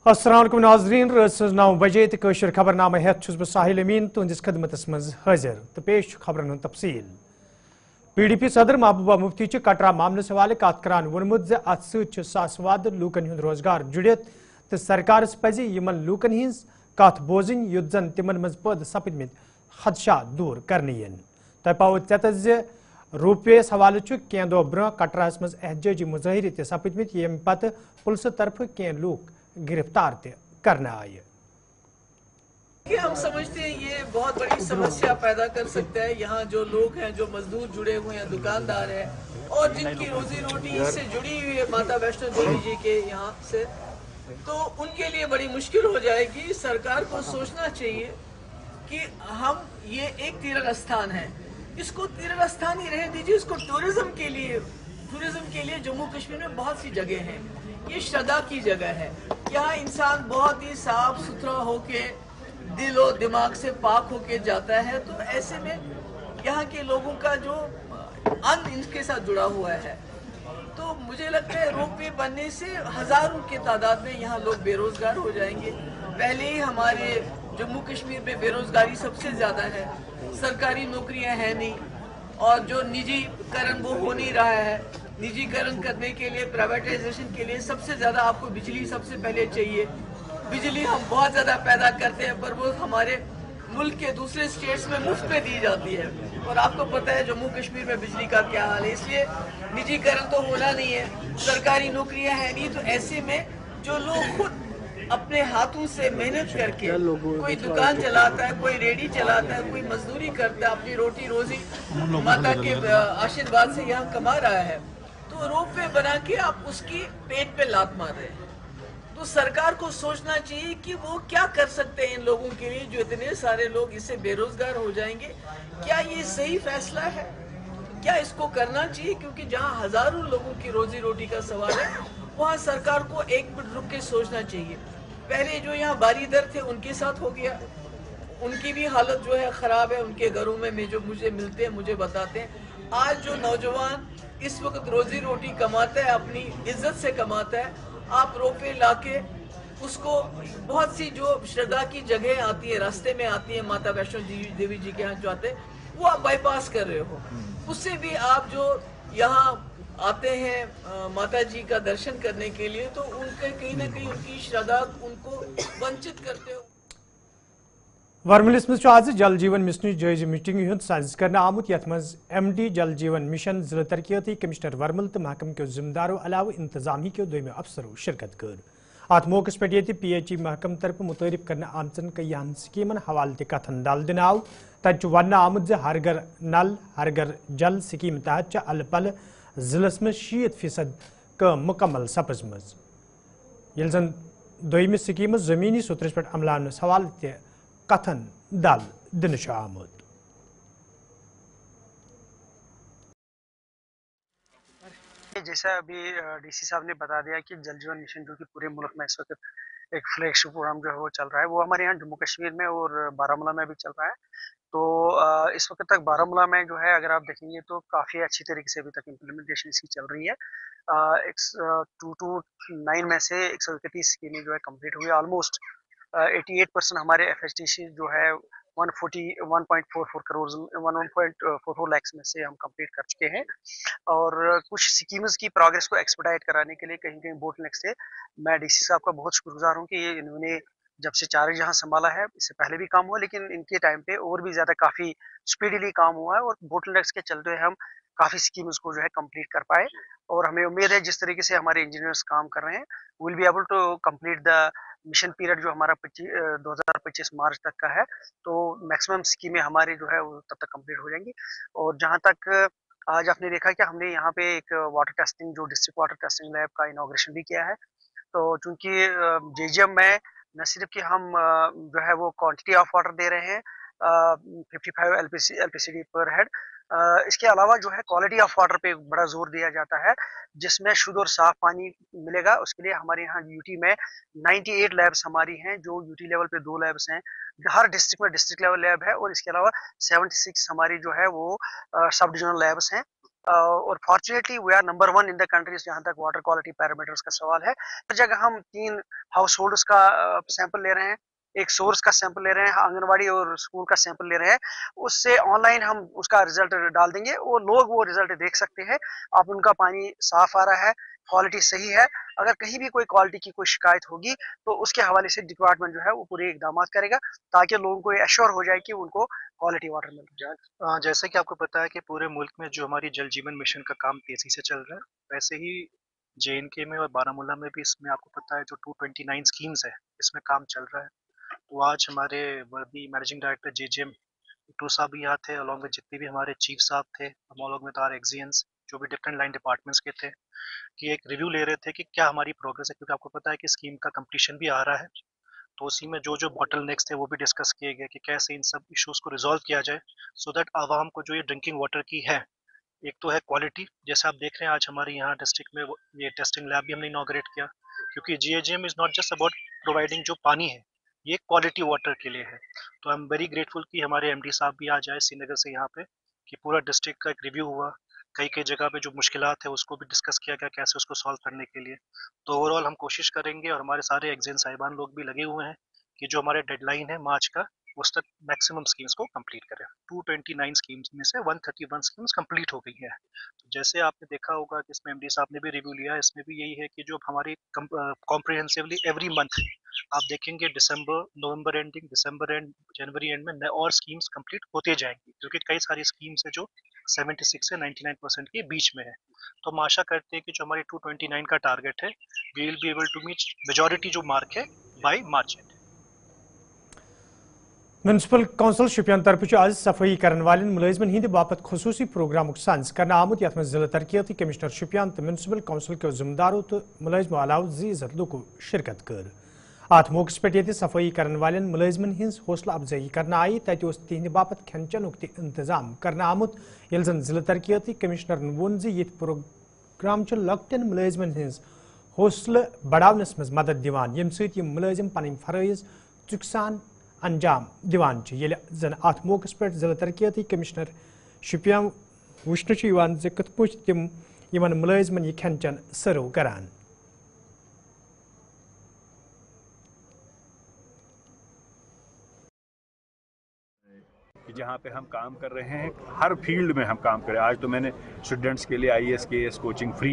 अस्सलाम वालेकुम नाज़रीन रात 9 बजे तो कशर खबरनामा हेत बह साहिल अमीन तुंदिस खदमतस मज हाजिर तो पेश खबरन हुंद तफसील। PDP सदर महबूबा मुफ्ती कटरा मामलस हवाले कत करान वोनमुत ज अत सत सासवाद लूकन हुंद रोजगार जुड़ित तो सरकारस पज यमन लूकन हिंज कत बोजन युत जन तिमन मज पद सपदमित खदशात दूर करने यन। तह पाओ चतस ज रोपवेस हवाले कह दो ब्रोह कटरास मज एहतजाजी मुजाहिर त सपदमित यम पत पुलिस तरफ कह लूक गिरफ्तार करने आए। कि हम समझते हैं ये बहुत बड़ी समस्या पैदा कर सकता है। यहाँ जो लोग हैं, जो मजदूर जुड़े हुए हैं, दुकानदार हैं और जिनकी रोजी रोटी इससे जुड़ी हुई है माता वैष्णो देवी जी के यहाँ से, तो उनके लिए बड़ी मुश्किल हो जाएगी। सरकार को सोचना चाहिए कि हम ये एक तीर्थ स्थान है, इसको तीर्थ स्थान ही रहने दीजिए। इसको टूरिज्म के लिए जम्मू कश्मीर में बहुत सी जगह हैं। ये श्रद्धा की जगह है। यहाँ इंसान बहुत ही साफ सुथरा होके दिल और दिमाग से पाक होके जाता है। तो ऐसे में यहाँ के लोगों का जो अन्न इनके साथ जुड़ा हुआ है, तो मुझे लगता है रोपवे बनने से हजारों की तादाद में यहाँ लोग बेरोजगार हो जाएंगे। पहले ही हमारे जम्मू कश्मीर में बेरोजगारी सबसे ज्यादा है, सरकारी नौकरियां हैं नहीं, और जो निजीकरण वो हो नहीं रहा है। निजीकरण करने के लिए, प्राइवेटाइजेशन के लिए सबसे ज्यादा आपको बिजली सबसे पहले चाहिए। बिजली हम बहुत ज्यादा पैदा करते हैं, पर वो हमारे मुल्क के दूसरे स्टेट्स में मुफ्त में दी जाती है, और आपको पता है जम्मू कश्मीर में बिजली का क्या हाल है। इसलिए निजीकरण तो होना नहीं है, सरकारी नौकरियां हैं नहीं। तो ऐसे में जो लोग खुद अपने हाथों से मेहनत करके कोई दुकान चलाता है, कोई रेडी चलाता है, कोई मजदूरी करता है, अपनी रोटी रोजी माता के आशीर्वाद से यहाँ कमा रहा है, तो रोपवे बना के आप उसकी पेट पे लात मार रहे हैं। तो सरकार को सोचना चाहिए कि वो क्या कर सकते हैं इन लोगों के लिए, जो इतने सारे लोग इससे बेरोजगार हो जाएंगे। क्या ये सही फैसला है? क्या इसको करना चाहिए? क्योंकि जहाँ हजारों लोगों की रोजी रोटी का सवाल है, वहाँ सरकार को एक मिनट रुक के सोचना चाहिए। पहले जो यहाँ बारीदर थे उनके साथ हो गया, उनकी भी हालत जो है खराब है। उनके घरों में जो मुझे मिलते हैं मुझे बताते हैं, आज जो नौजवान इस वक्त रोजी रोटी कमाता है, अपनी इज्जत से कमाता है, आप रोपे लाके उसको बहुत सी जो श्रद्धा की जगह आती है, रास्ते में आती है माता वैष्णो देवी जी के यहाँ जो आते हैं, वो आप बाईपास कर रहे हो। उससे भी आप जो यहाँ आते हैं माता जी का दर्शन करने के लिए, तो उनके कहीं ना कहीं उनकी श्रद्धा उनको वंचित करते हो। वर्मलिस मज आज जल जीवन मिशन जायज मीटिंग हुंद साजिश करने आमुत यथ मज MD जल जीवन मिशन जिला तरक्याती कमिश्नर वर्मल तो महकम के जिम्मेदारों अलावा इंतजामी के दोम अफसरों शिरकत कर। अत मौके पे PHE महकम तरफ मुतरफ करने आमचन कईयान स्कीमन हवाले कथन डाल दिन आव। तत वन आमुत हर घर नल हर घर जल स्कीम तहत अल पल जिलस में 60% काम मुकम्मल सपजमज, ये जन दोम स्कीम जमीनी सुतरस पे अमलान हवाले कथन डाल दिन आमुत। जैसा अभी DC साहब ने बता दिया कि जल जीवन मिशन जो कि पूरे मुल्क में इस वक्त एक फ्लैगशिप प्रोग्राम जो है वो चल रहा है, वो हमारे यहाँ जम्मू कश्मीर में और बारामूला में भी चल रहा है। तो इस वक्त तक बारामूला में जो है अगर आप देखेंगे तो काफ़ी अच्छी तरीके से अभी तक इम्प्लीमेंटेशन इसकी चल रही है। 229 में से 131 स्कीमें जो है कंप्लीट हुई। ऑलमोस्ट 88% हमारे FHTC जो है 1.44 करोड़ 1.44 लाख में से हम कंप्लीट कर चुके हैं। और कुछ स्कीम्स की प्रोग्रेस को एक्सपेडाइट कराने के लिए कहीं कहीं बोटलनेक से मैं DC साहब का बहुत शुक्रगुजार हूँ कि इन्होंने जब से चार्ज यहाँ संभाला है, इससे पहले भी काम हुआ लेकिन इनके टाइम पे और भी ज़्यादा काफ़ी स्पीडली काम हुआ है, और बोटलनेक्स के चलते हुए हम काफ़ी स्कीम्स को जो है कंप्लीट कर पाए। और हमें उम्मीद है जिस तरीके से हमारे इंजीनियर्स काम कर रहे हैं, will be able to complete the mission period जो हमारा 2025 मार्च तक का है, तो मैक्सिमम स्कीमें हमारी जो है वो तब तक कंप्लीट हो जाएंगी। और जहाँ तक आज आपने देखा कि हमने यहाँ पे एक वाटर टेस्टिंग जो डिस्ट्रिक्ट वाटर टेस्टिंग लैब का इनॉग्रेशन भी किया है। तो चूंकि JGM में न सिर्फ कि हम जो है वो क्वांटिटी ऑफ वाटर दे रहे हैं 55 LPCD पर हेड, इसके अलावा जो है क्वालिटी ऑफ वाटर पे बड़ा जोर दिया जाता है, जिसमें शुद्ध और साफ पानी मिलेगा। उसके लिए हमारे यहाँ UT में 98 लैब्स हमारी हैं, जो UT लेवल पे 2 लैब्स हैं, हर डिस्ट्रिक्ट में डिस्ट्रिक्ट लेवल लैब है, और इसके अलावा 76 हमारी जो है वो सब डिविजनल लैब्स हैं। और fortunately we are number 1 in the countries जहाँ तक वाटर क्वालिटी पैरामीटर्स का सवाल है। हर जगह हम 3 हाउस होल्ड्स का सैंपल ले रहे हैं, एक सोर्स का सैंपल ले रहे हैं, आंगनवाड़ी और स्कूल का सैंपल ले रहे हैं। उससे ऑनलाइन हम उसका रिजल्ट डाल देंगे, वो लोग वो रिजल्ट देख सकते हैं। अब उनका पानी साफ आ रहा है, क्वालिटी सही है। अगर कहीं भी कोई क्वालिटी की कोई शिकायत होगी तो उसके हवाले से डिपार्टमेंट जो है वो पूरे इकदाम करेगा ताकि लोगों को ये एश्योर हो जाए कि उनको क्वालिटी वाटर मिल जाए। जैसे कि आपको पता है कि पूरे मुल्क में जो हमारी जल जीवन मिशन का काम तेजी से चल रहा है, वैसे ही JNK में और बारामूला में भी इसमें आपको पता है जो 229 स्कीम्स है इसमें काम चल रहा है। तो आज हमारे वर्दी मैनेजिंग डायरेक्टर JJM टू साहब भी यहाँ थे, अलॉन्ग में जितने भी हमारे चीफ साहब थे, अलॉन्ग में आर एक्सियंस जो भी डिफरेंट लाइन डिपार्टमेंट्स के थे, कि एक रिव्यू ले रहे थे कि क्या हमारी प्रोग्रेस है, क्योंकि आपको पता है कि स्कीम का कंप्लीशन भी आ रहा है। तो उसी में जो जो बॉटल नेक्स्ट थे वो भी डिस्कस किए गए कि कैसे इन सब इश्यूज को रिजॉल्व किया जाए, सो दैट आवाम को जो ये ड्रिंकिंग वाटर की है, एक तो है क्वालिटी, जैसे आप देख रहे हैं आज हमारे यहाँ डिस्ट्रिक्ट में ये टेस्टिंग लैब भी हमने इनॉग्रेट किया, क्योंकि GAGM is not just about providing जो पानी है, ये क्वालिटी वाटर के लिए है। तो आई एम वेरी ग्रेटफुल कि हमारे MD साहब भी आज आए श्रीनगर से यहाँ पे, कि पूरा डिस्ट्रिक्ट का एक रिव्यू हुआ, कई कई जगह पे जो मुश्किलात है उसको भी डिस्कस किया गया कैसे उसको सॉल्व करने के लिए। तो ओवरऑल हम कोशिश करेंगे और हमारे सारे एग्जाम साहिबान लोग भी लगे हुए हैं कि जो हमारे डेडलाइन है मार्च का उस तक मैक्सिमम स्कीम्स को कंप्लीट करें। 229 स्कीम्स में से 131 स्कीम्स कंप्लीट हो गई है। तो जैसे आपने देखा होगा कि इसमें MD साहब ने भी रिव्यू लिया, इसमें भी यही है कि जो हमारी कॉम्प्रिहेंसिवली एवरी मंथ आप देखेंगे December, November ending, December end, January end में और स्कीम्स कंप्लीट होते जाएंगी, क्योंकि कई सारी स्कीम्स है जो 76 से 99% के बीच में है। तो हम आशा करते हैं कि जो हमारी 229 का टारगेट है, we will be able to meet majority जो मार्क है by March end. Municipal council Shopian तरफ आज सफाई करने वाले मुलाजमन हिंद बापत खसूसी प्रोग्राम साइंस करना आमुत यथ जिला तरक्याती कमिश्नर शुपियन तो म्यूनसिपल कौंसल के जिम्मेदारों तो मुलाजमों अलाव जीजत लूको शिरकत कर। अत मौके पे सफाई करने वाले मुलाजमन हिंस हौसला अफजाई करना आई तत तिहद बापत खेन चनुक इंतजाम करना आमुत ये जन जिला तरक्याती कमिश्नर वोन ये प्रोग्राम लकटन मुलाजमन हिंस हौसला बढ़ावनस मज मदद दिवान यम सत मुलाजिम पन फरज चुकसान अंजाम दिवान ये जन अत मौके पे जिला तरक्याती कमिश्नर शुपियान वुचन कत पे तम मुलाजमन यह खेन चन सर्व करान। जहाँ पे हम काम कर रहे हैं हर फील्ड में हम काम करें। आज तो मैंने स्टूडेंट्स के लिए IAS KS coaching free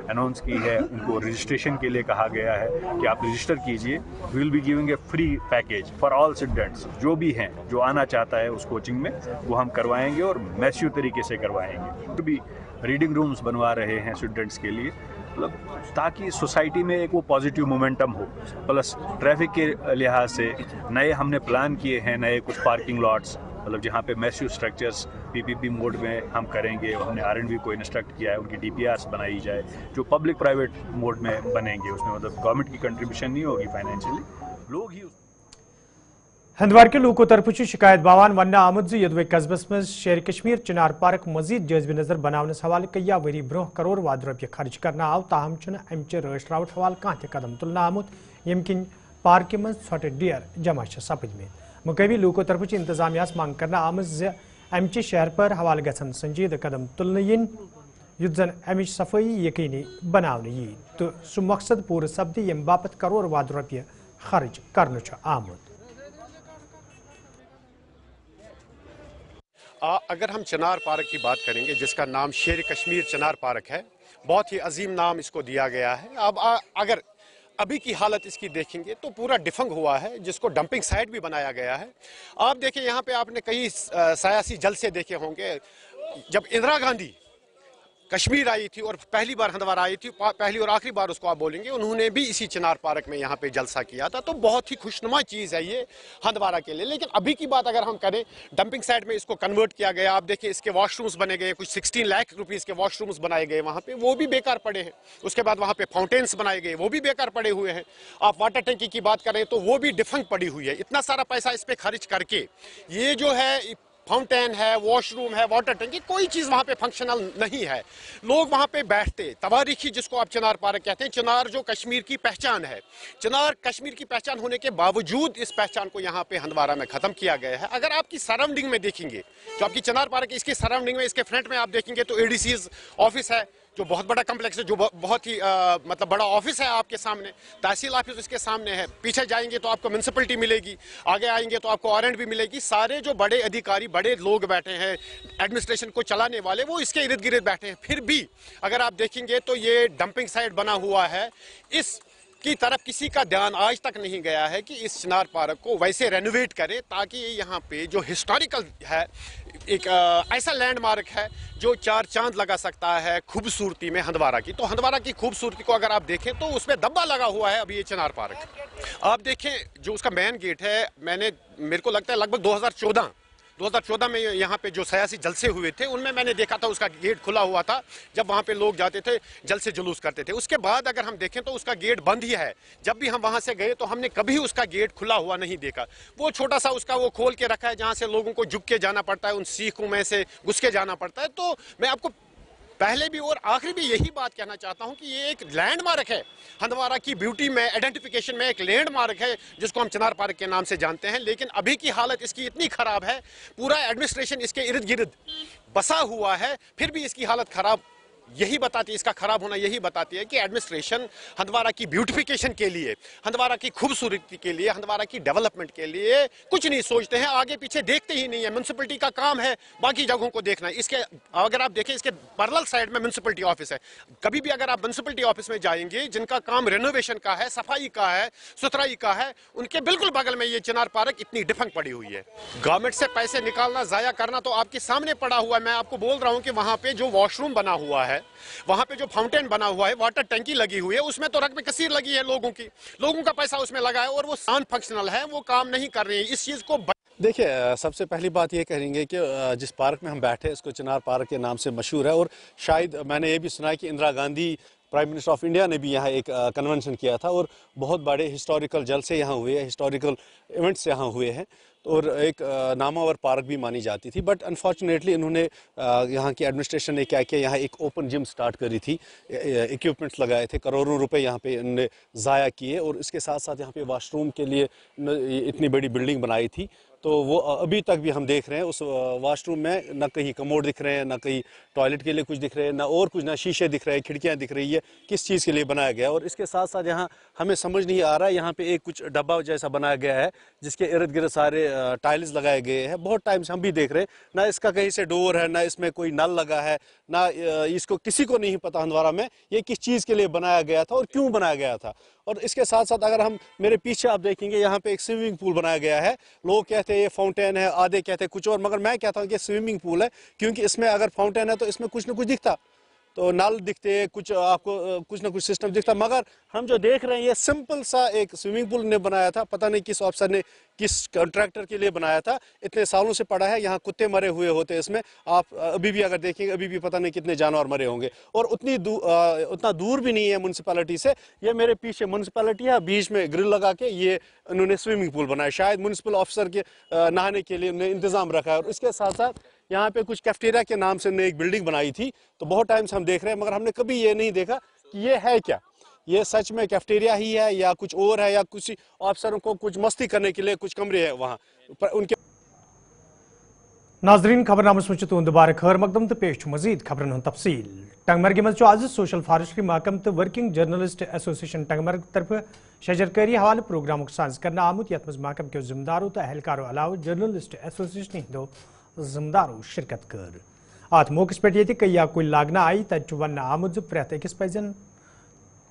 announce की है, उनको रजिस्ट्रेशन के लिए कहा गया है कि आप रजिस्टर कीजिए। We will be giving a free package for all students, जो भी हैं जो आना चाहता है उस कोचिंग में वो हम करवाएंगे और मैस्यू तरीके से करवाएंगे। तो भी रीडिंग रूम्स बनवा रहे हैं स्टूडेंट्स के लिए, मतलब ताकि सोसाइटी में एक वो पॉजिटिव मोमेंटम हो। प्लस ट्रैफिक के लिहाज से नए हमने प्लान किए हैं, नए कुछ पार्किंग लॉट्स, मतलब जहाँ पे मैसिव स्ट्रक्चर्स PPP मोड में हम करेंगे। हमने R&B को इंस्ट्रक्ट किया है, उनकी DPRs बनाई जाए जो पब्लिक प्राइवेट मोड में बनेंगे। उसमें मतलब गवर्नमेंट की कंट्रीब्यूशन नहीं होगी फाइनेंशियली, लोग ही। हंदवार के लोगों तरफ शिकायत बावान वन आमद यदवे कस्बस में शेर कश्मीर चिनार पार्क मजीद जज्ब नजर बनावनस हवाले कया वरी ब्रोह करोड़ वाद रुपये खर्च करना आव, ताहम अमचे रश रावट हवाल कह कदम तुलना आमुत यम किन पार्क मज छोटे डियर जमा सपदम। मुकवी लोगों तरफ इंतजामिया मांग करना आमज अमचे शहर पर हवाल गसन संजीद कदम तुलन इन युद्ध जन अमिच सफाई यकीनी बनावन यी तो सह मकसद पूर सपदि यम बापत करोड़ वाद रुपये खर्च करन आमुत। अगर हम चिनार पार्क की बात करेंगे जिसका नाम शेर कश्मीर चिनार पार्क है, बहुत ही अजीम नाम इसको दिया गया है। अब अगर अभी की हालत इसकी देखेंगे तो पूरा डिफंग हुआ है, जिसको डंपिंग साइट भी बनाया गया है। आप देखिए यहाँ पे आपने कई सियासी जलसे देखे होंगे। जब इंदिरा गांधी कश्मीर आई थी और पहली बार हंदवारा आई थी, पहली और आखिरी बार उसको आप बोलेंगे, उन्होंने भी इसी चिनार पार्क में यहाँ पे जलसा किया था। तो बहुत ही खुशनुमा चीज़ है ये हंदवारा के लिए। लेकिन अभी की बात अगर हम करें, डंपिंग साइट में इसको कन्वर्ट किया गया। आप देखिए इसके वॉशरूम्स बने गए, कुछ 16 लाख रुपीज़ के वॉशरूम्स बनाए गए वहाँ पे, वो भी बेकार पड़े हैं। उसके बाद वहाँ पे फाउंटेन्स बनाए गए, वो भी बेकार पड़े हुए हैं। आप वाटर टैंकी की बात करें तो वो भी डिफंग पड़ी हुई है। इतना सारा पैसा इस पर खर्च करके ये जो है फाउंटेन है, वॉशरूम है, वाटर टंकी, कोई चीज़ वहाँ पे फंक्शनल नहीं है। लोग वहाँ पे बैठते, तवारीखी जिसको आप चिनार पार्क कहते हैं, चिनार जो कश्मीर की पहचान है, चिनार कश्मीर की पहचान होने के बावजूद इस पहचान को यहाँ पे हंदवारा में ख़त्म किया गया है। अगर आपकी सराउंडिंग में देखेंगे, जो आपकी चिनार पार्क इसके सराउंडिंग में, इसके फ्रंट में आप देखेंगे तो एडीसीज ऑफिस है, जो बहुत बड़ा कम्प्लेक्स है, जो बहुत ही मतलब बड़ा ऑफिस है आपके सामने, तहसील ऑफिस इसके सामने है। पीछे जाएंगे तो आपको म्यूनसिपलिटी मिलेगी, आगे आएंगे तो आपको आरएंड भी मिलेगी। सारे जो बड़े अधिकारी, बड़े लोग बैठे हैं, एडमिनिस्ट्रेशन को चलाने वाले, वो इसके इर्द गिर्द बैठे हैं। फिर भी अगर आप देखेंगे तो ये डंपिंग साइट बना हुआ है, इस की तरफ किसी का ध्यान आज तक नहीं गया है कि इस चिनार पार्क को वैसे रेनोवेट करें ताकि यहाँ पे जो हिस्टोरिकल है, एक ऐसा लैंडमार्क है जो चार चांद लगा सकता है खूबसूरती में हंदवारा की। तो हंदवारा की खूबसूरती को अगर आप देखें तो उसमें धब्बा लगा हुआ है अभी ये चिनार पार्क। आप देखें जो उसका मेन गेट है, मेरे को लगता है लगभग 2014 में यहाँ पे जो सियासी जलसे हुए थे उनमें मैंने देखा था उसका गेट खुला हुआ था, जब वहाँ पे लोग जाते थे जलसे जुलूस करते थे। उसके बाद अगर हम देखें तो उसका गेट बंद ही है। जब भी हम वहाँ से गए तो हमने कभी उसका गेट खुला हुआ नहीं देखा। वो छोटा सा उसका वो खोल के रखा है जहाँ से लोगों को झुक के जाना पड़ता है, उन सीखों में से घुस के जाना पड़ता है। तो मैं आपको पहले भी और आखिरी भी यही बात कहना चाहता हूं कि ये एक लैंडमार्क है, हंदवारा की ब्यूटी में, आइडेंटिफिकेशन में एक लैंडमार्क है जिसको हम चिनार पार्क के नाम से जानते हैं। लेकिन अभी की हालत इसकी इतनी खराब है, पूरा एडमिनिस्ट्रेशन इसके इर्द गिर्द बसा हुआ है, फिर भी इसकी हालत खराब यही बताती है, इसका खराब होना यही बताती है कि एडमिनिस्ट्रेशन हंदवारा की ब्यूटिफिकेशन के लिए, हंदवारा की खूबसूरती के लिए, हंदवारा की डेवलपमेंट के लिए कुछ नहीं सोचते हैं, आगे पीछे देखते ही नहीं है। म्यूनसिपलिटी का काम है बाकी जगहों को देखना है। इसके अगर आप देखें इसके पैरेलल साइड में म्यूनसिपलिटी ऑफिस है। कभी भी अगर आप म्यूनसिपलिटी ऑफिस में जाएंगे जिनका काम रेनोवेशन का है, सफाई का है, सुथराई का है, उनके बिल्कुल बगल में ये चिनार पार्क इतनी डिफंग पड़ी हुई है। गवर्नमेंट से पैसे निकालना, जाया करना तो आपके सामने पड़ा हुआ है। मैं आपको बोल रहा हूँ कि वहाँ पे जो वॉशरूम बना हुआ है, वहां पे जो फाउंटेन बना हुआ है, वाटर टंकी लगी हुई है, उसमें तो रकम कसीर लगी है लोगों की, लोगों का पैसा उसमें लगा है और वो नॉन फंक्शनल है, वो काम नहीं कर रही है। इस चीज को देखिए, सबसे पहली बात ये कहेंगे कि जिस पार्क में हम बैठे इसको चिनार पार्क के नाम से मशहूर है और शायद मैंने ये भी सुना है कि Indira Gandhi prime minister of India ने भी यहाँ एक कन्वेंशन किया था और बहुत बड़े हिस्टोरिकल जलसे यहाँ हुए हैं, हिस्टोरिकल इवेंट्स यहाँ हुए हैं और एक नामावर पार्क भी मानी जाती थी। बट अनफॉर्चुनेटली इन्होंने यहाँ की एडमिनिस्ट्रेशन ने क्या किया, यहाँ एक ओपन जिम स्टार्ट करी थी, इक्विपमेंट्स लगाए थे, करोड़ों रुपए यहाँ पे इन्होंने ज़ाया किए और इसके साथ साथ यहाँ पे वॉशरूम के लिए इतनी बड़ी बिल्डिंग बनाई थी। तो वो अभी तक भी हम देख रहे हैं उस वॉशरूम में न कहीं कमोड दिख रहे हैं, न कहीं टॉयलेट के लिए कुछ दिख रहे हैं, न और कुछ, न शीशे दिख रहे हैं, खिड़कियां दिख रही है, किस चीज़ के लिए बनाया गया। और इसके साथ साथ यहाँ हमें समझ नहीं आ रहा है, यहाँ पे एक कुछ डब्बा जैसा बनाया गया है जिसके इर्द गिर्द सारे टाइल्स लगाए गए हैं। बहुत टाइम से हम भी देख रहे हैं, ना इसका कहीं से डोर है, ना इसमें कोई नल लगा है, ना इसको किसी को नहीं पता हंदवारा में ये किस चीज़ के लिए बनाया गया था और क्यों बनाया गया था। और इसके साथ साथ अगर हम मेरे पीछे आप देखेंगे यहाँ पे एक स्विमिंग पूल बनाया गया है। लोग कहते हैं ये फाउंटेन है, आधे कहते हैं कुछ और, मगर मैं कहता हूँ कि स्विमिंग पूल है, क्योंकि इसमें अगर फाउंटेन है तो इसमें कुछ ना कुछ दिखता, तो नल दिखते, कुछ आपको कुछ ना कुछ सिस्टम दिखता। मगर हम जो देख रहे हैं ये सिंपल सा एक स्विमिंग पूल ने बनाया था, पता नहीं किस ऑफिसर ने, किस कॉन्ट्रैक्टर के लिए बनाया था। इतने सालों से पड़ा है, यहाँ कुत्ते मरे हुए होते इसमें, आप अभी भी अगर देखेंगे अभी भी पता नहीं कितने जानवर मरे होंगे। और उतना दूर भी नहीं है म्यूनसिपैलिटी से। ये मेरे पीछे म्यूनसिपैलिटी है, बीच में ग्रिल लगा के ये उन्होंने स्विमिंग पूल बनाया, शायद म्यूनसिपल ऑफिसर के नहाने के लिए उन्होंने इंतजाम रखा है। और इसके साथ साथ यहाँ पे कुछ कैफेटेरिया के नाम से उन्होंने एक बिल्डिंग बनाई थी। तो बहुत टाइम से हम देख रहे हैं, मगर हमने कभी ये नहीं देखा कि ये है क्या, ये सच में कैफेटेरिया ही है या कुछ और है, या कुछ अफसरों को कुछ मस्ती करने के लिए कुछ कमरे हैं वहाँ पर उनके। नाजरीन, खबरनामस में तुंद बार खैर मकदम तो पेश मजीद खबरन हूं तफसील। टंगमर्ग मज आज सोशल फॉरेस्ट्री महकम तो वर्किंग जर्नलिस्ट एसोसिएशन टंगमर्ग तरफ शजरकारी हवाले प्रोग्राम साज करना आमुत यथ मज महकम के जिम्मेदारों तो एहलकारों अलावा जर्नलिस्ट एसोसिएशन हिंदो जिम्मेदारों शिरकत कर अत मौके पे ये कई कुल लागना आई तत वन आमुत प्रेत अकिस पजन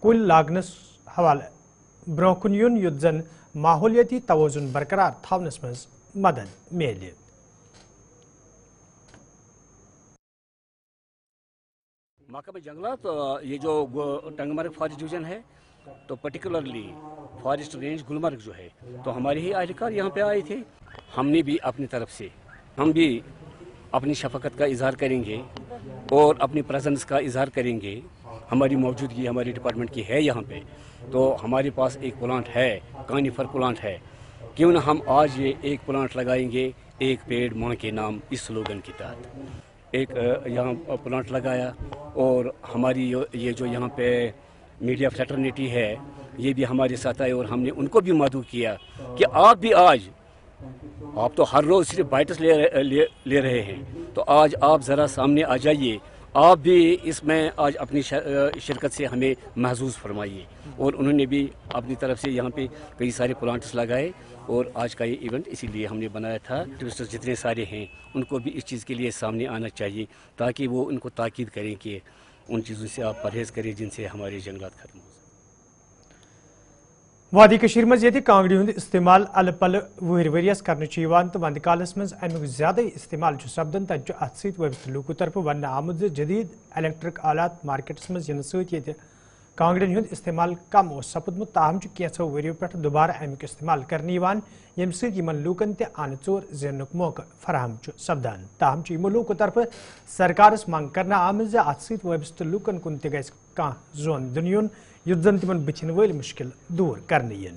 कुल लागनस हवाले ब्रोह कुन युन युत जन माहौलियती तवजुन बरकरार थावनस मज मदद मिले। महकमा जंगलात ये जो टंगमर्ग फॉरेस्ट डिवीज़न है, तो पर्टिकुलरली फॉरेस्ट रेंज गुलमर्ग जो है, तो हमारे ही एहलकार यहाँ पे आए थे। हमने भी अपनी तरफ से हम भी अपनी शफकत का इजहार करेंगे और अपनी प्रेजेंस का इजहार करेंगे। हमारी मौजूदगी हमारी डिपार्टमेंट की है यहाँ पे, तो हमारे पास एक प्लांट है, कानीफर प्लांट है, क्यों ना हम आज ये एक प्लांट लगाएंगे एक पेड़ मां के नाम इस स्लोगन के तहत एक यहाँ प्लांट लगाया। और हमारी ये जो यहाँ पे मीडिया फ्रेटर्निटी है ये भी हमारे साथ आए और हमने उनको भी मदद किया कि आप भी आज, आप तो हर रोज़ सिर्फ बाइट्स ले रहे हैं, तो आज आप ज़रा सामने आ जाइए, आप भी इसमें आज अपनी शिरकत से हमें महसूस फरमाइए। और उन्होंने भी अपनी तरफ से यहाँ पे कई सारे प्लांट्स लगाए और आज का ये इवेंट इसीलिए हमने बनाया था। टूरिस्ट जितने सारे हैं उनको भी इस चीज़ के लिए सामने आना चाहिए ताकि वो उनको ताकीद करें कि उन चीज़ों से आप परहेज़ करें जिनसे हमारे जंगलात खत्म हो। वादी कशीर मज ये कांगड़ी हुंद इस्तेमाल अल पल वहर वरियस करने तो वंद कालस मज अमुक ज्यादा इस्तेमाल सपदन तत अत सबित लूको तरफ वन आमुद जदीद इलेक्ट्रिक आलात मार्केटस मज इन सत कांगड़न हुंद इस्तेमाल कम सपदमुत ताहम कैंसो वरियो पे दोबारा अमुक इस्तेमाल करने यम सन लूकन अन चोर जेनुक मौका फराहम सपदान। ताहम यमो लूको तरफ सरकारस मंग करना आमज अत सबित लूकन कुन तह जोन दुन युद्ध जन तिमन बिछन वल मुश्किल दूर करने यन।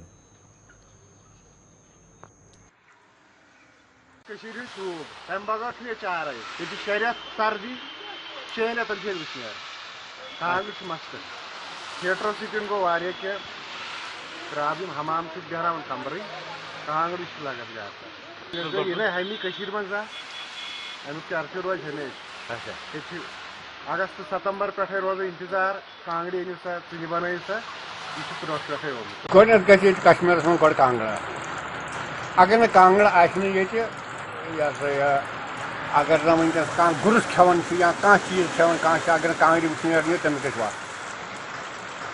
थिएटर सतन गो प्रॉब्लम हमाम गहरान कमरे कांगड़ लगत ज्यादा ये हमी मज अमुक चर्चा रोज हमेशा अगस्त सितंबर पे रोज इंतजार कांगड़ी अनु सा तुझे बन सा यह त्रोश पे गोड कश्मीर मज गो कांगड़ अगर कांगड़ अगर ना वनकस कह गुरस खेवान या कह चीज खेवान कह अगर कांगड़ी वुचन तमिस गो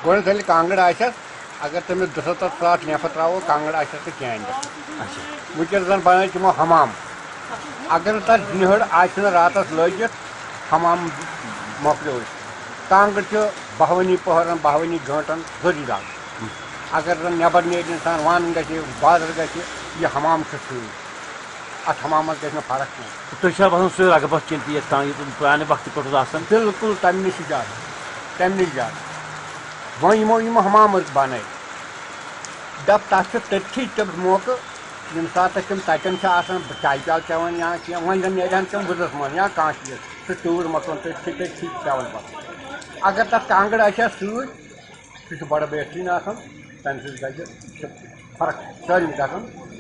गोड ये कांगड़ अगर तमिस 207 नेफर त्रो कांगड़ तो कैन वनकस जन बन तमो हमाम अगर तक निहड़ रात लगित हमाम मोकलो कांगड़ 12 पहरन 12 घंटन जरी दाग अगर जन नबर नीर इंसान वन ग बादर ग हमाम अत हमाम ग फर्क तुम रगबत पुराने वक्त पे बिल्कुल तम नश ज्यादा वो यमो हमाम बन दप तथ तथी तम मौका यम सात तम तन चाय प्याल चवान या वन जन नीरान तम वजस मन या कह चीज सह टूर मकन तथी तथी चवान पे अगर तक कांगड़ सह बड़ बेहतरीन तम सह फर्क सारी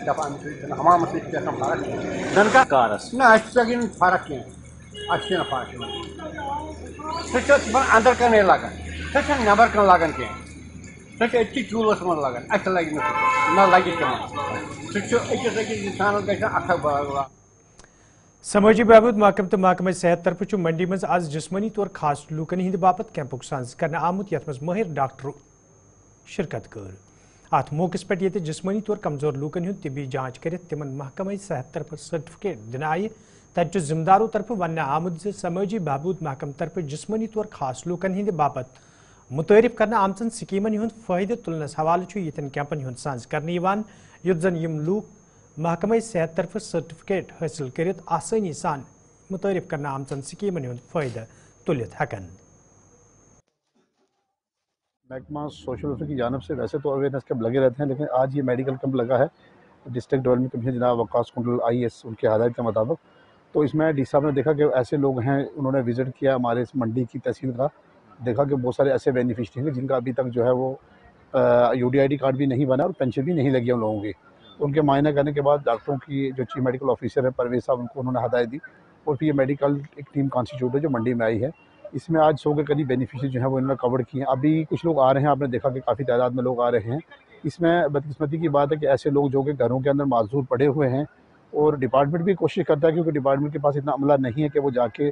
दपान हमाम सर फर्क ना फर्क कह फर्क सह अंदर कन लगान सह नबर कन लगान कह सह चूल्हस मन लगान अस लगे ना लगे तक सह इंसान ग समाजी बहबूद महकम तो महकमा सेहत तरफ मंडी मज आज जिस्मनी तौर खास लूकन हिंद बापत कैंपुक सांस करने आमुत यथ मज माहिर डॉक्टरों शिरकत कर। अत मौके पे ये जिस्मनी तौर कमजोर लूकन हुंद तिबी जांच कर तिमन महकमा सेहत तरफ सर्टिफिकेट दिन आय तत जिम्मेदारों तरफ वन आमुद समाजी बहबूद महकम तरफ जिस्मनी तौर खास लूकन हिंद बापत मुतारिफ करने आमचन स्कीमन हुंद फायदे तुलनस हवाले यन कैंपन हुंद सांस करने युत जन यम लूक महकमा सेहत तरफ सर्टिफिकेट हासिल कर आसानी सान मुतारिफ करने आमचन स्कीमन हुंद फायदा तुलित हकन। महकमा सोशल वेलफेयर की जानब से वैसे तो अवेयरनेस कैंप लगे रहते हैं, लेकिन आज ये मेडिकल कैंप लगा है डिस्ट्रिक्ट डेवलपमेंट कमिश्नर जनाब वकास कुंडल IAS उनके हदायत के मुताबिक। तो इसमें डी साहब ने देखा कि ऐसे लोग हैं, उन्होंने विज़िट किया हमारे इस मंडी की तहसील का, देखा कि बहुत सारे ऐसे बेनिफिशरी हैं जिनका अभी तक जो है वो UDID कार्ड भी नहीं बना और पेंशन भी नहीं लगी उन लोगों की। उनके मायने करने के बाद डॉक्टरों की जो चीफ मेडिकल ऑफिसर है परवेज साहब, उनको उन्होंने हदायत दी और फिर ये मेडिकल एक टीम कॉन्स्टिट्यूट है जो मंडी में आई है। इसमें आज 100 के करीब बेनिफिशरी जो है वो इन्होंने कवर किए हैं। अभी कुछ लोग आ रहे हैं, आपने देखा कि काफ़ी तादाद में लोग आ रहे हैं। इसमें बदकिस्मती की बात है कि ऐसे लोग जो कि घरों के अंदर माजूर पड़े हुए हैं और डिपार्टमेंट भी कोशिश करता है, क्योंकि डिपार्टमेंट के पास इतना अमला नहीं है कि वो जाके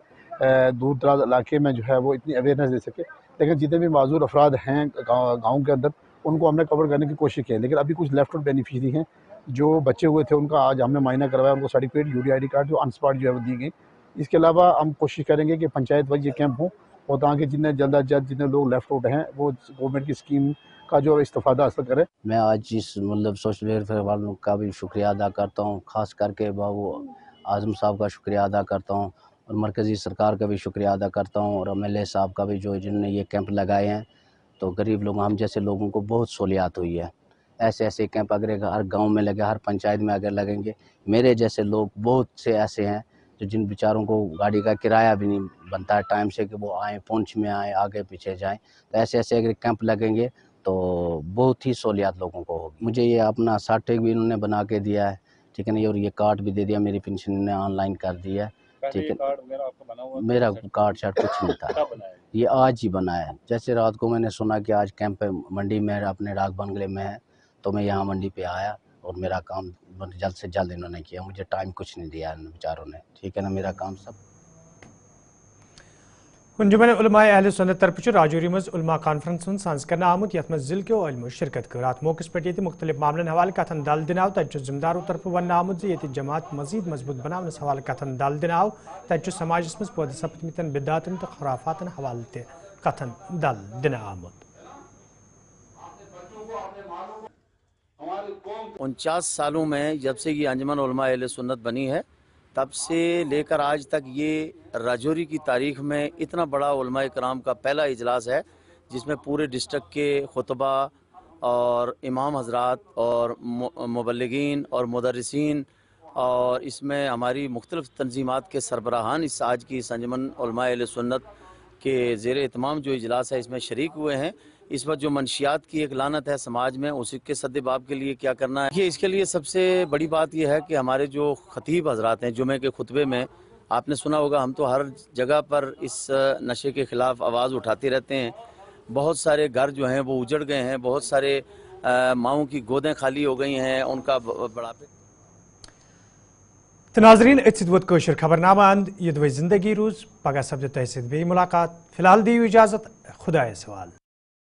दूर दराज इलाके में जो है वो इतनी अवेयरनेस दे सके। लेकिन जितने भी माजूर अफराद हैं गाँव के अंदर, उनको हमने कवर करने की कोशिश की है। लेकिन अभी कुछ लेफ्ट आउट बेनिफिशरी हैं जो बचे हुए थे, उनका आज हमने मायना करवाया, उनको सर्टिफिकेट UDID कार्ड जो अनस्पॉट जो है वो दी गई। इसके अलावा हम कोशिश करेंगे कि पंचायत वाइज ये कैंप हो और ताकि जितने जल्द अज जल्द जितने लोग लेफ्ट आउट हैं वो गवर्नमेंट की स्कीम का जो इस्तेफादा हासिल करें। मैं आज इस सोशल वेलफेयर वालों का भी शुक्रिया अदा करता हूँ, ख़ास करके बाबू आज़म साहब का शुक्रिया अदा करता हूँ और मरकज़ी सरकार का भी शुक्रिया अदा करता हूँ और MLA साहब का भी, जो जिन्होंने ये कैंप लगाए हैं। तो गरीब लोग हम जैसे लोगों को बहुत सहूलियात हुई है। ऐसे ऐसे कैंप अगर हर गांव में लगे, हर पंचायत में अगर लगेंगे, मेरे जैसे लोग बहुत से ऐसे हैं जो जिन बेचारों को गाड़ी का किराया भी नहीं बनता है टाइम से कि वो आए, पुंछ में आए, आगे पीछे जाएं, तो ऐसे ऐसे अगर कैंप लगेंगे तो बहुत ही सहूलियत लोगों को होगी। मुझे ये अपना सर्टिफिकेट भी इन्होंने बना के दिया है, ठीक है ना, और ये कार्ड भी दे दिया, मेरी पेंशन ने ऑनलाइन कर दिया, ठीक है। मेरा कार्ड शार्ड कुछ नहीं था, ये आज ही बना है। जैसे रात को मैंने सुना कि आज कैंप मंडी में अपने डाक बंगले में है, तो मैं यहाँ मंडी पे आया और मेरा काम जल्द से जल्द इन्होंने किया, मुझे टाइम कुछ नहीं दिया इन बेचारों ने, ठीक है ना, मेरा काम सब। अंजुमन उलमाए अहले सुन्नत तरफ राजौरी मज उलमा कॉन्फ्रेंस सांस करना आमुत यथ मज जिल के इल्म शिरकत कर रात मौके पे ये मुख्तलिफ मामलन हवाले कथन दाल दिनाव तज जिम्मेदारों तरफ वन आमुत ये जमात मजीद मजबूत बनाने हवाले कथन दाल दिनाव तज समाज मज पौध सपतमतन बिदातन तो खराफातन हवाले कथन दाल दिना आमुत। 49 सालों में जब से ये अंजुमन उलमा अहले सुन्नत बनी है, तब से लेकर आज तक ये राजौरी की तारीख में इतना बड़ा उलमा कराम का पहला इजलास है जिसमें पूरे डिस्ट्रिक्ट के खुतबा और इमाम हजरात और मुबल्लिगीन और मुदर्रिसीन और इसमें हमारी मुख्तलिफ तंजीमात के सरबराहान इस आज की अंजुमन उलमा अहले सुन्नत के ज़ेर एहतमाम जो इजलास है इसमें शरीक हुए हैं। इस वक्त जो मंशियात की एक लानत है समाज में, उसी के सद्देबाब के लिए क्या करना है, ये इसके लिए सबसे बड़ी बात यह है कि हमारे जो खतीब हजरात हैं जुमे के खुतबे में आपने सुना होगा, हम तो हर जगह पर इस नशे के ख़िलाफ़ आवाज़ उठाते रहते हैं। बहुत सारे घर जो हैं वो उजड़ गए हैं, बहुत सारे माओं की गोदें खाली हो गई हैं, उनका बढ़ापे। तो नाजरीन वोत कशर खबरनामा अंद ये जिंदगी रूज पगह सब्द तहसीद बे मुलाकात। फिलहाल दी इजाज़त, खुदा सवाल।